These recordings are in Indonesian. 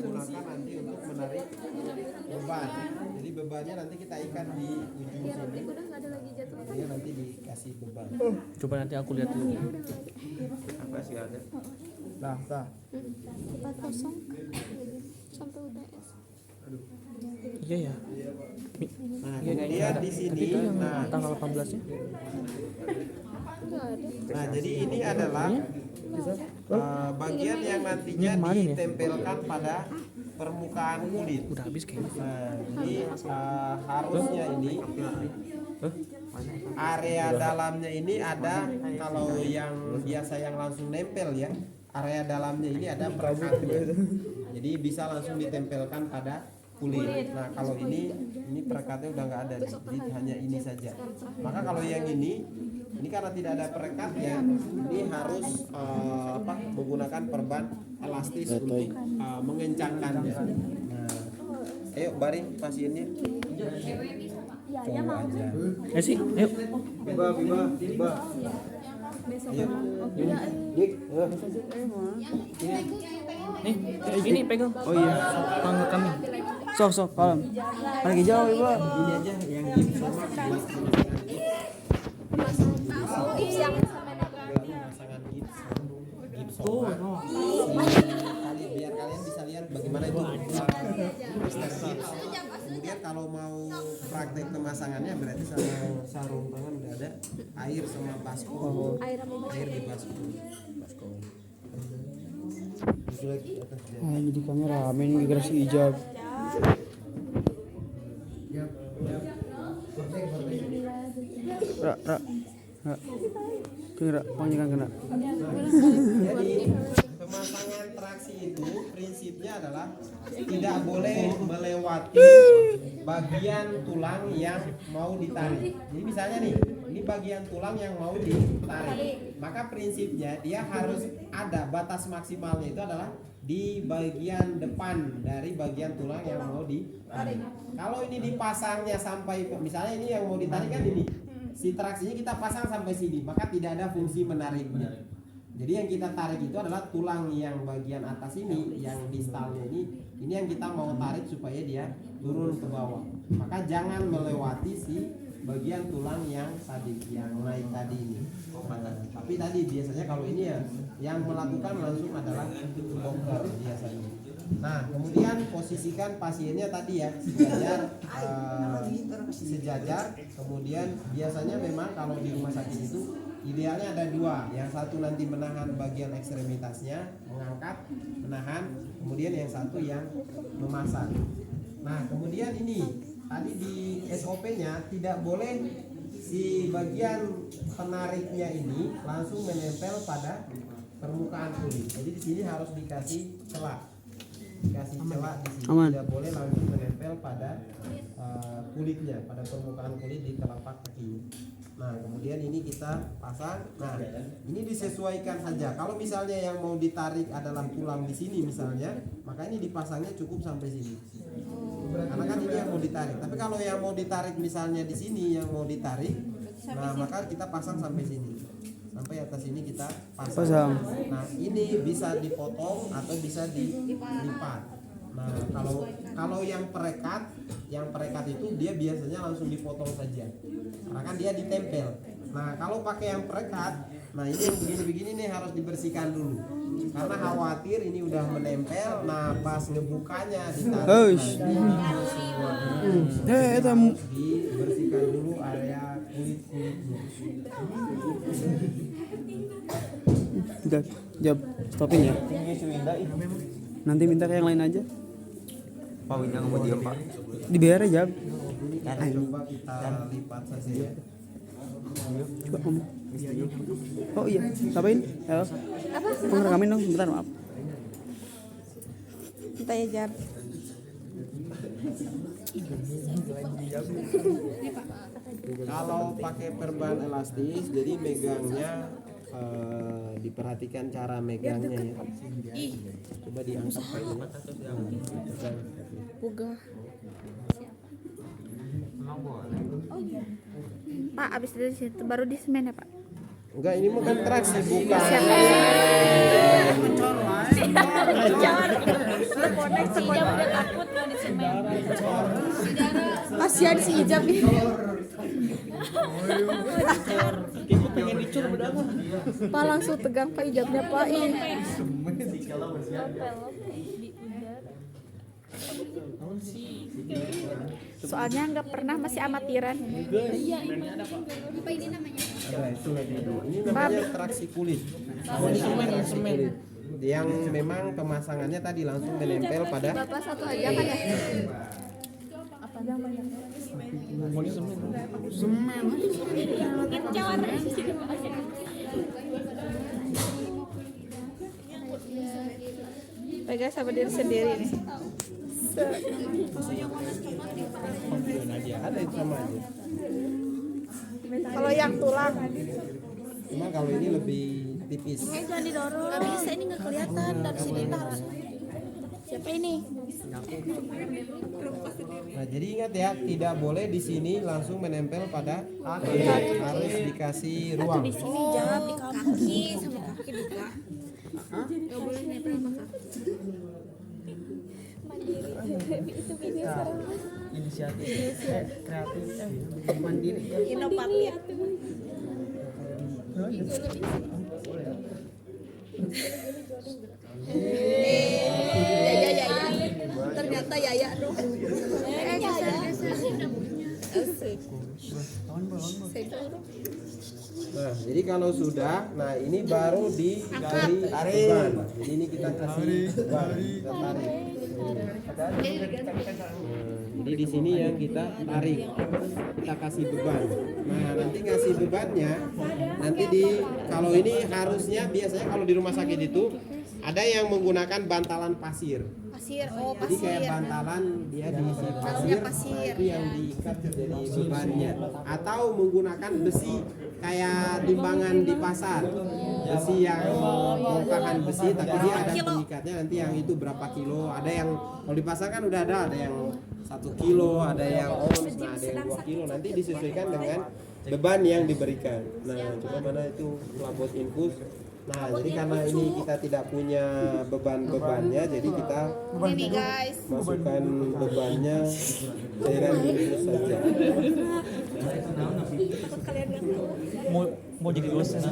gunakan nanti untuk menarik beban. Jadi bebannya nanti kita ikat di ujung sini. Dia nanti dikasih beban. Coba nanti aku lihat dulu. Apa sih ada? Nah. 40 sampai UTS. Iya ya. Nah, Iya, kemudian di Tapi sini, itu yang nah, tanggal 18-nya. Enggak ada. nah, jadi ini adalah bagian yang nantinya Yang kemarin ya? ditempelkan pada permukaan kulit. Udah habis kayaknya. Nah, ini harusnya ini area dalamnya ini ada, kalau yang biasa yang langsung nempel ya, area dalamnya ini ada perekatnya. Jadi bisa langsung ditempelkan pada kulit. Nah, kalau ini perekatnya udah nggak ada, jadi hanya ini saja. Maka kalau yang ini karena tidak ada perekatnya, ini harus menggunakan perban elastis untuk mengencangkannya. Nah, ayo baring pasiennya. Coba aja. Sih, ayo. Biba. Ayo. Nih, ini pegang. Oh iya. Tanggal kami. Sok kalem. Lagi jauh ibu. Ini aja yang gips sama pemasangan gips. Kali biar kalian bisa lihat bagaimana itu Mister Gips. Kemudian kalau mau praktek pemasangannya berarti sama sarung tangan udah ada, air sama baskom. Air di baskom. Jadi kamera rame nih gara si ijab. Ra. Kira panjangan kena. Jadi pemasangan traksi itu prinsipnya adalah tidak boleh melewati bagian tulang yang mau ditarik. Jadi misalnya nih, ini bagian tulang yang mau ditarik. Maka prinsipnya dia harus ada batas maksimalnya, itu adalah di bagian depan dari bagian tulang yang mau ditarik. Kalau ini dipasangnya sampai, misalnya ini yang mau ditarik kan ini, si traksinya kita pasang sampai sini, maka tidak ada fungsi menariknya. Jadi yang kita tarik itu adalah tulang yang bagian atas ini, yang distalnya ini yang kita mau tarik supaya dia turun ke bawah. Maka jangan melewati si bagian tulang yang tadi, yang naik tadi ini. Tapi tadi biasanya kalau ini ya yang melakukan langsung adalah dokter biasanya. Nah, kemudian posisikan pasiennya tadi ya sejajar. Kemudian biasanya memang kalau di rumah sakit itu idealnya ada dua, yang satu nanti menahan bagian ekstremitasnya, mengangkat, menahan, kemudian yang satu yang memasang. Nah, kemudian ini tadi di SOP-nya tidak boleh si bagian penariknya ini langsung menempel pada permukaan kulit. Jadi di sini harus dikasih celah. Dikasih celah di sini. Aman. Tidak boleh langsung menempel pada kulitnya, pada permukaan kulit di telapak kaki. Nah, kemudian ini kita pasang. Nah, ini disesuaikan saja. Kalau misalnya yang mau ditarik adalah tulang di sini misalnya, maka ini dipasangnya cukup sampai sini. Karena kan ini yang mau ditarik. Tapi kalau yang mau ditarik misalnya di sini yang mau ditarik, nah maka kita pasang sampai sini. Sampai atas ini kita pasang. Nah, ini bisa dipotong atau bisa dilipat. Nah, kalau yang perekat itu dia biasanya langsung dipotong saja. Karena kan dia ditempel. Nah, kalau pakai yang perekat, nah ini yang begini-begini nih harus dibersihkan dulu. Karena khawatir ini udah menempel, nah pas ngebukanya ditarik. Dibersihkan dulu area kulit-kulitnya. Udah, jab stopin ya. Nanti minta ke yang lain aja. Pak Winda nggak mau diam Pak. Dibayar aja. Coba kita lipat saja ya. Coba ngomong. Oh iya, ngapain? Halo. Apa? Ngerekamin dong, bentar maaf. Minta ya Jab. Kalau pakai perban elastis, jadi megangnya diperhatikan cara megangnya ya. Coba diangkat aja. Buga. Oh iya. Pak, abis dari situ baru di semen ya Pak? Enggak, ini mah kan traksi bukan. Kasihan si Ijab ini. Pak langsung tegang Pak Ijabnya Pak. Ih. Soalnya nggak pernah, masih amatiran. Ada itu lagi. Ini namanya traksi kulit. Traksi kulit. Yang memang pemasangannya tadi langsung menempel pada Bapak satu aja kan ya? Pegang sama diri sendiri nih. ada itu sama aja. Kalau yang tulang, Cuma kalau ini lebih tipis. jangan didorong. Gak bisa, ini nggak kelihatan dari sini Tara. Siapa ini? Nah, jadi ingat ya, tidak boleh di sini langsung menempel pada kaki. Harus dikasih ruang. Di sini jangan di kaki sama kaki buka. Gak boleh nempel sama kaki. Inisiatif kreatif mandiri. Inovatif. Ya. Ternyata Yaya dong. Nah, jadi kalau sudah, nah ini baru diberi beban. Jadi ini kita kasih beban, kita tarik. Jadi di sini yang kita tarik, kita kasih beban. Nah, nanti ngasih bebannya, nanti kalau ini harusnya biasanya kalau di rumah sakit itu ada yang menggunakan bantalan pasir. Jadi kayak bantalan dia diisi pasir, nah itu yang diikat jadi bebannya. Atau menggunakan besi kayak timbangan di pasar, besi yang bongkahan besi, tapi dia ada pengikatnya nanti yang itu berapa kilo. Ada yang kalau di pasar kan udah ada yang 1 kilo, ada yang ons, nah ada yang 2 kilo. Nanti disesuaikan dengan beban yang diberikan. Nah, coba mana itu pelabot infus. Nah, jadi karena ini kita tidak punya beban-bebannya, jadi kita masukkan bebannya cairan infus saja. Mau jadi dosen.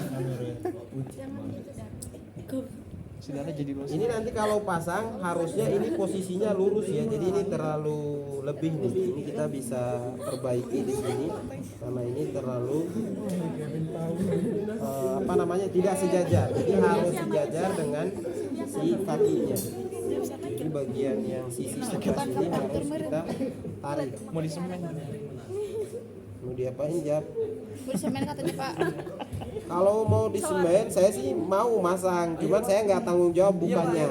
Saudara jadi dosen. Ini nanti kalau pasang harusnya ini posisinya lurus ya, jadi ini terlalu lebih nih. Ini kita bisa perbaiki di sini karena ini terlalu tidak sejajar. Jadi harus sejajar dengan si kakinya. Ini bagian yang sisi sebelah sini harus kita tarik. Mau disemen. Mau diapain, Jap? Bersemen katanya Pak. Kalau mau disemen, saya sih mau masang, cuman saya nggak tanggung jawab bukannya.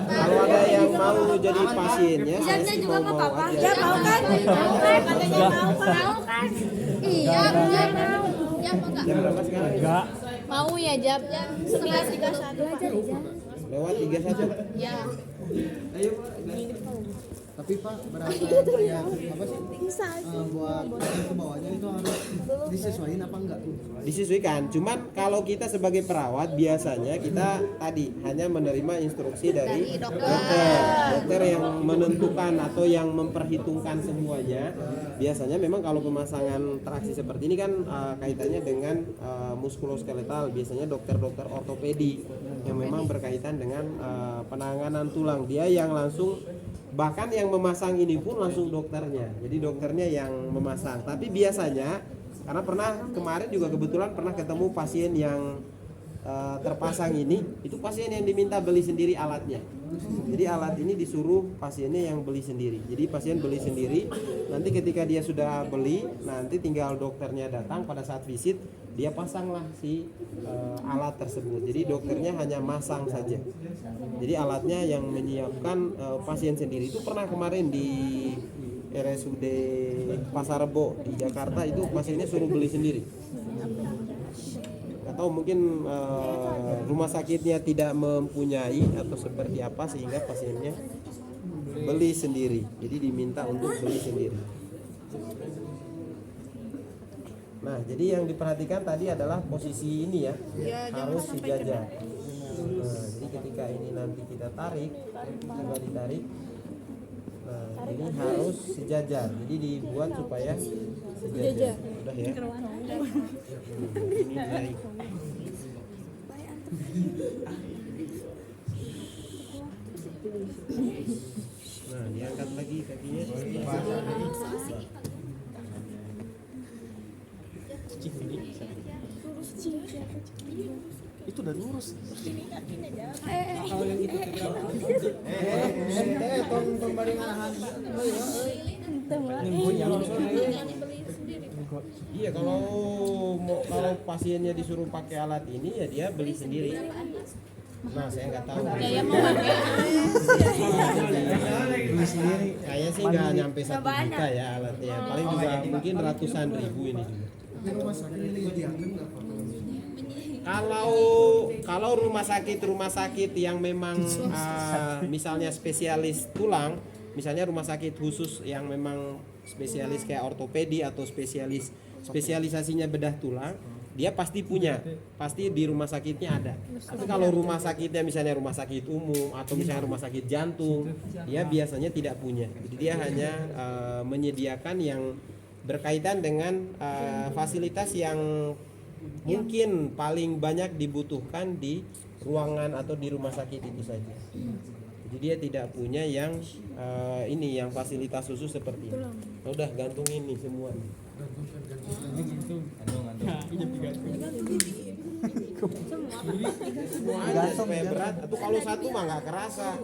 Kalau ada yang mau jadi pasiennya, saya sih mau aja. Ya mau kan? Iya, mau. Jam berapa sekarang? Enggak. Mau ya Jab. 11.31. Lewat 31. Ya. Tapi Pak, berapa ya apa sih buat ke bawahnya itu harus disesuaikan apa enggak tuh? Disesuaikan. Cuman kalau kita sebagai perawat biasanya kita tadi hanya menerima instruksi dari dokter yang menentukan atau yang memperhitungkan semuanya. Biasanya memang kalau pemasangan traksi seperti ini kan kaitannya dengan muskuloskeletal, biasanya dokter-dokter ortopedi yang memang berkaitan dengan penanganan tulang. Dia yang langsung, bahkan yang memasang ini pun langsung dokternya. Jadi dokternya yang memasang. Tapi biasanya karena kemarin juga kebetulan pernah ketemu pasien yang terpasang ini, itu pasien yang diminta beli sendiri alatnya. Jadi alat ini disuruh pasiennya yang beli sendiri. Jadi pasien beli sendiri, nanti ketika dia sudah beli, nanti tinggal dokternya datang pada saat visit, dia pasanglah si alat tersebut. Jadi dokternya hanya masang saja. Jadi alatnya yang menyiapkan pasien sendiri. Itu pernah kemarin di RSUD Pasar Rebo di Jakarta, itu pasiennya suruh beli sendiri. Atau mungkin rumah sakitnya tidak mempunyai atau seperti apa sehingga pasiennya beli sendiri. Jadi diminta untuk beli sendiri. Nah, jadi yang diperhatikan tadi adalah posisi ini ya, harus sejajar. Nah, jadi ketika ini nanti kita tarik, coba ditarik. Nah, ini harus sejajar. Jadi dibuat supaya sejajar. Udah ya. Ini baik. Nah, diangkat lagi kakinya. Itu udah lurus. Kalau yang itu tong baring arahan. Iya, kalau pasiennya disuruh pakai alat ini ya dia beli sendiri. Nah, saya nggak tahu. Ya mau pakai. Beli sendiri. Kayaknya sih nggak nyampe 1 juta ya alatnya. Paling juga mungkin ratusan ribu ini juga. Kalau rumah sakit yang memang misalnya spesialis tulang, misalnya rumah sakit khusus yang memang spesialis kayak ortopedi atau spesialisasinya bedah tulang, dia pasti di rumah sakitnya ada. Tapi kalau rumah sakitnya misalnya rumah sakit umum atau misalnya rumah sakit jantung, dia biasanya tidak punya. Jadi dia hanya menyediakan yang berkaitan dengan fasilitas yang mungkin paling banyak dibutuhkan di ruangan atau di rumah sakit itu saja. Jadi dia tidak punya yang yang fasilitas khusus seperti ini. Udah gantung ini semua. Semua aja supaya berat. Atau kalau satu mah nggak kerasa.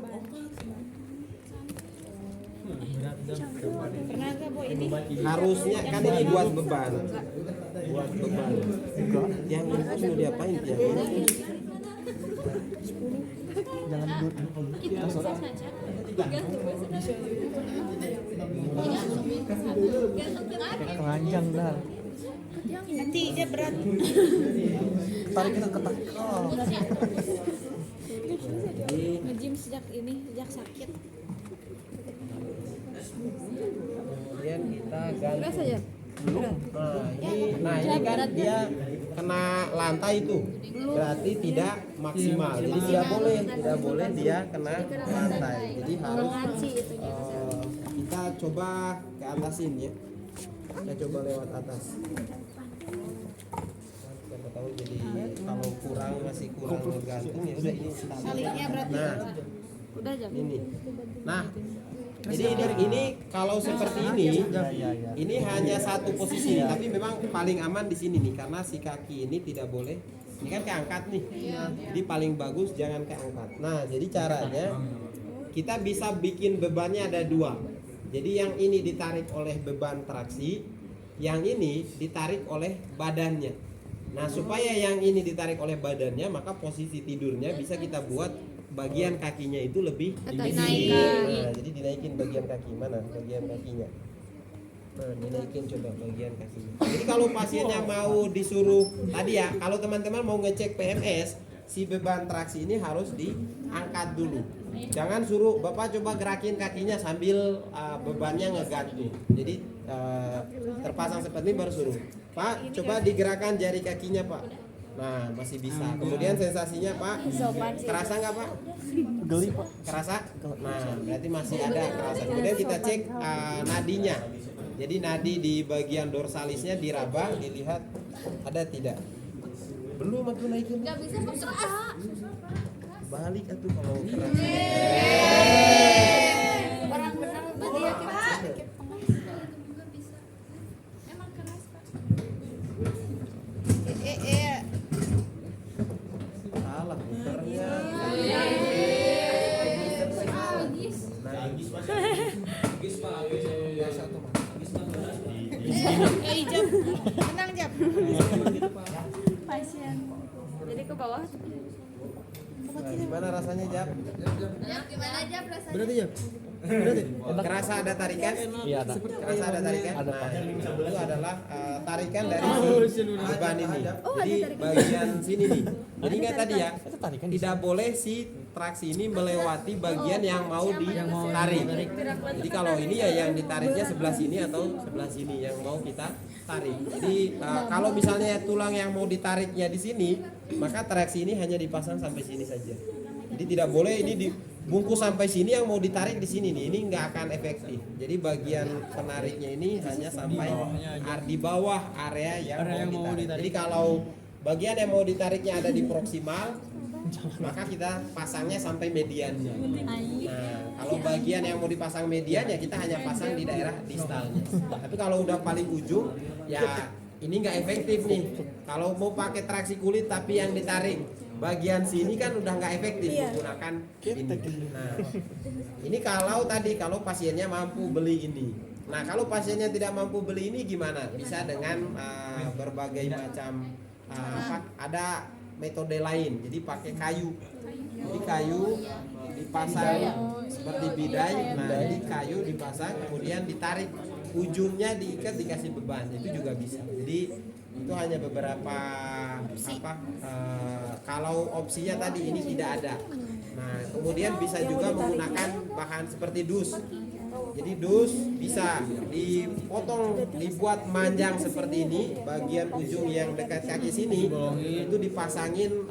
Harusnya kan ini buat beban. Yang ini harus mau diapain yang ini? Jangan duduk. Kayak keranjang dah. Nanti dia berat. Tarik kita ketak. Nge-gym sejak sakit. Kemudian kita ganti. Nah ini kan dia kena lantai itu, berarti tidak maksimal. Jadi tidak boleh dia kena lantai. Jadi harus kita coba ke atasin ya. Kita coba lewat atas. Siapa tahu jadi kalau masih kurang gantung ya udah ini. Salingnya berarti. Nah, Udah jam. ini. Nah, jadi ini kalau seperti ini hanya satu posisi, tapi memang paling aman di sini nih karena si kaki ini tidak boleh. Ini kan keangkat nih, jadi paling bagus jangan keangkat. Nah, jadi caranya kita bisa bikin bebannya ada 2. Jadi yang ini ditarik oleh beban traksi, yang ini ditarik oleh badannya. Nah, supaya yang ini ditarik oleh badannya, maka posisi tidurnya bisa kita buat bagian kakinya itu lebih tinggi. Nah, jadi dinaikin bagian kaki mana? Bagian kakinya. Nah, dinaikin coba bagian kakinya. Jadi kalau pasiennya mau disuruh tadi ya, kalau teman-teman mau ngecek PMS, si beban traksi ini harus diangkat dulu. Jangan suruh Bapak coba gerakin kakinya sambil bebannya ngegantung. Jadi terpasang seperti ini baru suruh. Pak, coba digerakkan jari kakinya, Pak. Nah, masih bisa. Kemudian sensasinya, Pak, kerasa nggak, Pak? Geli, Pak. Kerasa? Nah, berarti masih ada kerasa. Kemudian kita cek nadinya. Jadi nadi di bagian dorsalisnya diraba, dilihat ada tidak. Belum aku naikin. Nggak bisa paksa. Balik atuh kalau kerasa. Orang benar tuh dia Pak. Emang keras, Pak. Salah puternya. Jam. Tenang, Jam. Pasien. Jadi ke bawah. Nah, gimana rasanya, Jap? Gimana aja rasanya? Berarti ya? Kerasa ada tarikan? Iya ada. Kerasa ada tarikan? Ada, Nah, Pak. itu adalah tarikan dari si beban ini. Oh, Jadi ada tarikan. bagian sini nih. Jadi ingat tadi ya, Itu tarikan tidak boleh si traksi ini melewati bagian yang mau ditarik. Jadi kalau ini ya yang ditariknya sebelah sini atau sebelah sini yang mau kita tarik. Jadi kalau misalnya tulang yang mau ditariknya di sini, maka traksi ini hanya dipasang sampai sini saja. Jadi tidak boleh ini dibungkus sampai sini, yang mau ditarik di sini nih. Ini nggak akan efektif. Jadi bagian penariknya ini hanya sampai di bawah area yang mau ditarik. Jadi kalau bagian yang mau ditariknya ada di proksimal, maka kita pasangnya sampai mediannya. Nah, kalau bagian yang mau dipasang median ya kita hanya pasang di daerah distalnya. Tapi kalau udah paling ujung ya ini nggak efektif nih. Kalau mau pakai traksi kulit tapi yang ditarik bagian sini kan udah nggak efektif menggunakan ini. Nah, ini kalau pasiennya mampu beli ini. Nah, kalau pasiennya tidak mampu beli ini gimana? Bisa dengan berbagai macam ada metode lain. Jadi pakai kayu. Jadi kayu dipasang seperti bidai. Nah, jadi kayu dipasang kemudian ditarik, ujungnya diikat dikasih beban. Itu juga bisa. Jadi itu hanya beberapa kalau opsinya tadi ini tidak ada. Nah, kemudian bisa juga menggunakan bahan seperti dus. Jadi dus bisa dipotong, dibuat manjang seperti ini, bagian ujung yang dekat kaki sini itu dipasangin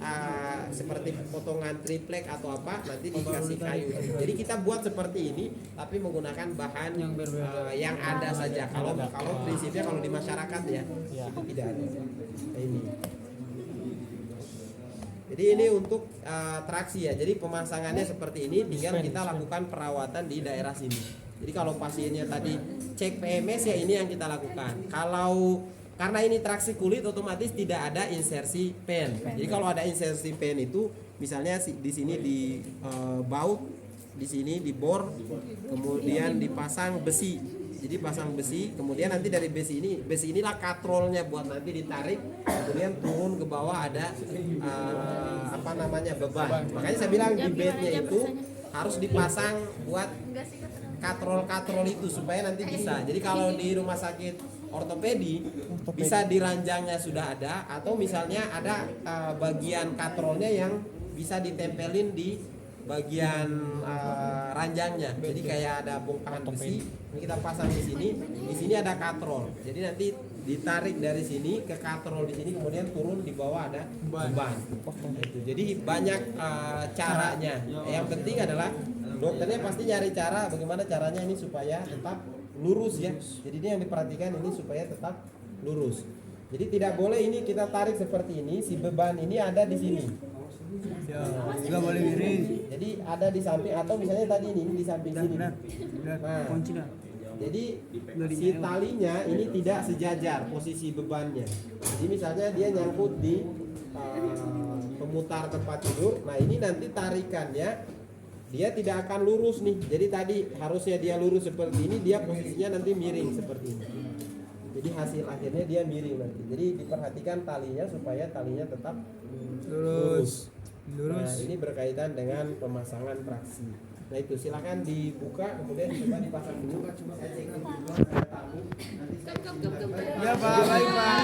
seperti potongan triplek atau apa, nanti dikasih kayu. Jadi kita buat seperti ini tapi menggunakan bahan yang ada saja. Kalau prinsipnya kalau di masyarakat ya itu tidak ada. Nah, ini. Jadi ini untuk traksi ya. Jadi pemasangannya seperti ini, tinggal kita lakukan perawatan di daerah sini. Jadi kalau pasiennya tadi cek PMS ya ini yang kita lakukan. Karena ini traksi kulit otomatis tidak ada insersi pen. Jadi kalau ada insersi pen itu misalnya di sini di baut, di sini di bor, kemudian dipasang besi. Jadi pasang besi, kemudian nanti dari besi inilah katrolnya buat nanti ditarik, kemudian turun ke bawah ada beban. Makanya saya bilang di bednya itu harus dipasang buat katrol itu supaya nanti bisa. Jadi kalau di rumah sakit ortopedi bisa di ranjangnya sudah ada, atau misalnya ada bagian katrolnya yang bisa ditempelin di bagian ranjangnya. Jadi kayak ada bongkahan besi, kita pasang di sini ada katrol. Jadi nanti ditarik dari sini ke katrol di sini, kemudian turun di bawah ada beban. Jadi banyak caranya. Yang penting adalah dokternya pasti nyari cara bagaimana caranya ini supaya tetap lurus ya. Jadi ini yang diperhatikan ini supaya tetap lurus. Jadi tidak boleh ini kita tarik seperti ini, si beban ini ada di sini. Nggak boleh miring. Jadi ada di samping atau misalnya tadi ini di samping sini. Nah, jadi si talinya ini tidak sejajar posisi bebannya. Jadi misalnya dia nyangkut di pemutar tempat tidur. Nah, ini nanti tarikannya dia tidak akan lurus nih. Jadi tadi harusnya dia lurus seperti ini, dia posisinya nanti miring seperti ini. Jadi hasil akhirnya dia miring nanti. Jadi diperhatikan talinya supaya talinya tetap lurus. Nah, ini berkaitan dengan pemasangan traksi. Nah, itu silakan dibuka kemudian coba dipasang dulu. Saya cek dulu ada tamu. Nanti saya Ya Pak, baik Pak.